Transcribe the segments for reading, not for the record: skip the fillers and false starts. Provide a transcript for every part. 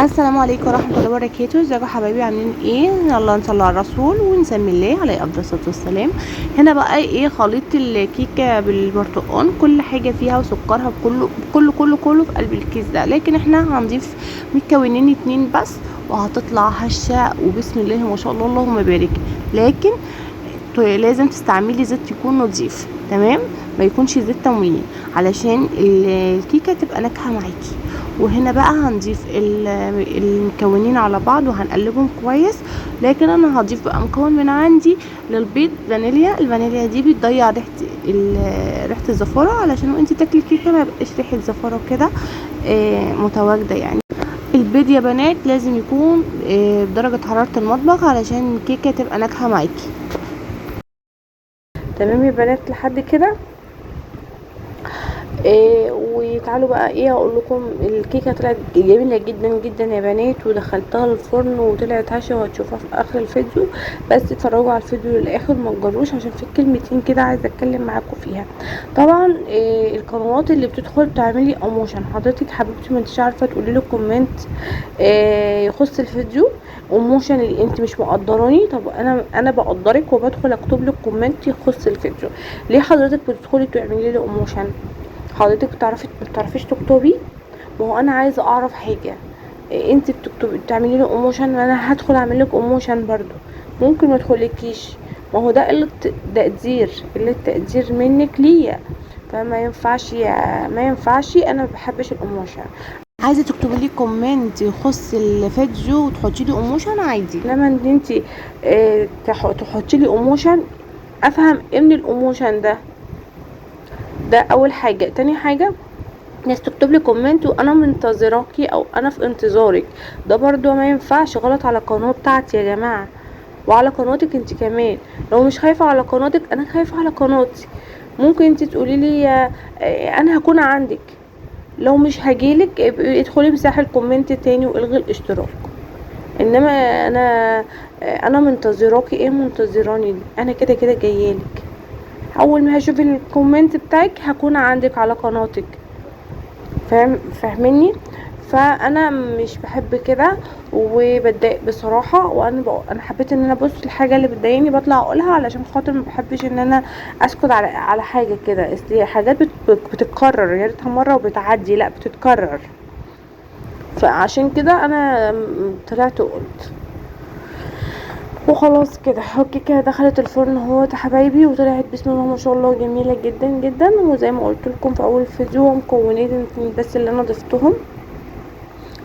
السلام عليكم ورحمة الله وبركاته. ازيكم يا حبايبي، عاملين ايه؟ يلا نصلي على الرسول ونسمي الله عليه افضل الصلاة والسلام. هنا بقى ايه؟ خليط الكيكة بالبرتقال، كل حاجة فيها وسكرها كله في قلب الكيس ده، لكن احنا هنضيف مكونين اتنين بس وهتطلع هشة وبسم الله ما شاء الله اللهم بارك. لكن لازم تستعملي زيت يكون نظيف، تمام؟ ما يكونش زيت تموين علشان الكيكة تبقى ناجحة معاكي. وهنا بقى هنضيف المكونين على بعض وهنقلبهم كويس. لكن انا هضيف بقى مكون من عندي للبيض، فانيليا. الفانيليا دي بتضيع ريحه الزفاره، علشان وانتي تاكلي كيكه ما يبقاش ريحه زفاره كده متواجده يعني. البيض يا بنات لازم يكون بدرجه حراره المطبخ علشان الكيكه تبقى ناجحه معاكي. تمام يا بنات لحد كده. وتعالوا بقى ايه اقول لكم، الكيكه طلعت جميله جدا جدا يا بنات، ودخلتها الفرن وطلعت هشه وهتشوفها في اخر الفيديو. بس اتفرجوا على الفيديو للاخر ما تجروش، عشان في كلمتين كده عايزه اتكلم معاكم فيها. طبعا القنوات اللي بتدخل تعملي اموشن، حضرتك حبيبتي ما انتش عارفه تقولي له كومنت يخص الفيديو اموشن اللي انت مش مقدراني. طب انا بقدرك وبدخل اكتب لك كومنت يخص الفيديو. ليه حضرتك بتدخلي تعملي لي اموشن؟ حضرتك بتعرفيش تكتبي؟ ما هو انا عايزه اعرف حاجه. انت بتعملي لي اموشن وانا هدخل اعمل لك اموشن برضو، ممكن ما ادخلكيش. ما هو ده قله تقدير منك ليا، فما ينفعش ما ينفعش. انا ما بحبش الاموشن. عايزه تكتبي لي كومنت يخص الفيديو وتحطي لي اموشن عادي، انما ان انت تحطي لي اموشن، افهم ايه من الاموشن ده اول حاجه. تاني حاجه، ناس تكتب لي كومنت وانا منتظراكي او انا في انتظارك، ده برضو ما ينفعش، غلط على القناه بتاعتي يا جماعه وعلى قناتك انت كمان. لو مش خايفه على قناتك انا خايفه على قناتي. ممكن انت تقولي لي انا هكون عندك، لو مش هجيلك ادخلي مساحي الكومنت تاني والغي الاشتراك. انما انا منتظراكي، ايه منتظراني؟ انا كده كده جايالك، اول ما هشوف الكومنت بتاعك هكون عندك على قناتك. فاهميني؟ فانا مش بحب كده وبتضايق بصراحه. انا حبيت ان انا ابص الحاجه اللي بتضايقني بطلع اقولها، علشان خاطر ما بحبش ان انا اسكت على حاجه كده. اصل حاجات بتتكرر، يا ريتها مره وبتعدي، لا بتتكرر. فعشان كده انا طلعت وقلت وخلاص كده. الكيكه دخلت الفرن اهوت يا حبايبي، وطلعت بسم الله ما شاء الله جميله جدا جدا. وزي ما قلت لكم في اول فيديو، مكونين بس اللي انا ضفتهم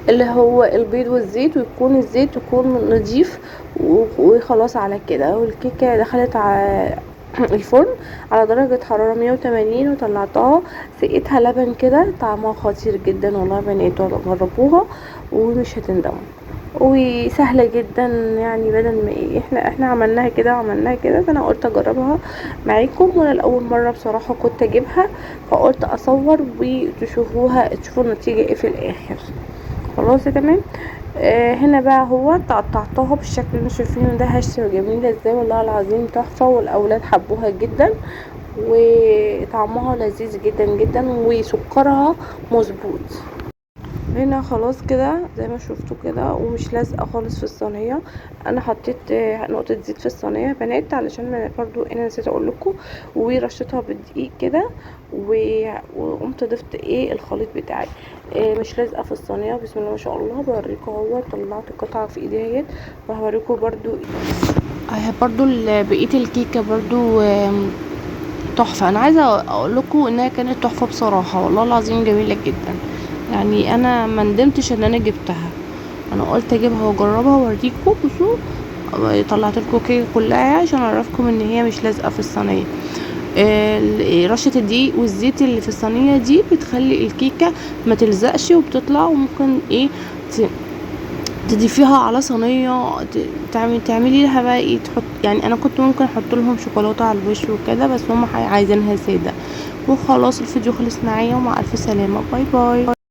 اللي هو البيض والزيت، ويكون الزيت يكون نضيف. وخلاص على كده. والكيكه دخلت على الفرن على درجة حرارة 180 وطلعتها، سقيتها لبن كده، طعمها خطير جدا والله يا بنات، جربوها ومش هتندموا. وسهلة جدا يعني، بدل ما ايه احنا عملناها كده وعملناها كده، فانا قلت اجربها معاكم. وانا لاول مرة بصراحة كنت اجيبها، فقلت اصور تشوفوا النتيجة ايه في الاخر. خلاص تمام. هنا بقى هو قطعتها بالشكل اللي انتوا شايفينه ده، هشه وجميله ازاي، والله العظيم تحفه، والاولاد حبوها جدا وطعمها لذيذ جدا جدا وسكرها مظبوط. هنا خلاص كده زي ما شفتوا كده، ومش لازقه خالص في الصينيه. انا حطيت نقطه زيت في الصينيه يا بنات، علشان برضو انا نسيت اقول لكم، ورشيتها بالدقيق كده. وقمت ضفت الخليط بتاعي. مش لازقه في الصينيه، بسم الله ما شاء الله. بوريكم اهو طلعت قطعه في ايدي اهيت، وهوريكم برضو بقيه الكيكه برضو تحفه. انا عايزه اقول لكم انها كانت تحفه بصراحه، والله العظيم جميله جدا. يعني انا ما ندمتش ان انا جبتها، انا قلت اجيبها واجربها واوريكم. بصوا طلعت لكم الكيكه كلها عشان اعرفكم ان هي مش لازقه في الصينيه. رشه الدقيق والزيت اللي في الصينيه دي بتخلي الكيكه ما تلزقش وبتطلع. وممكن تضيفيها على صينيه، تعملي لها بقى تحط يعني. انا كنت ممكن احط لهم شوكولاته على الوش وكده، بس هم عايزينها ساده. وخلاص الفيديو خلص معايا، ومع الف سلامه، باي باي.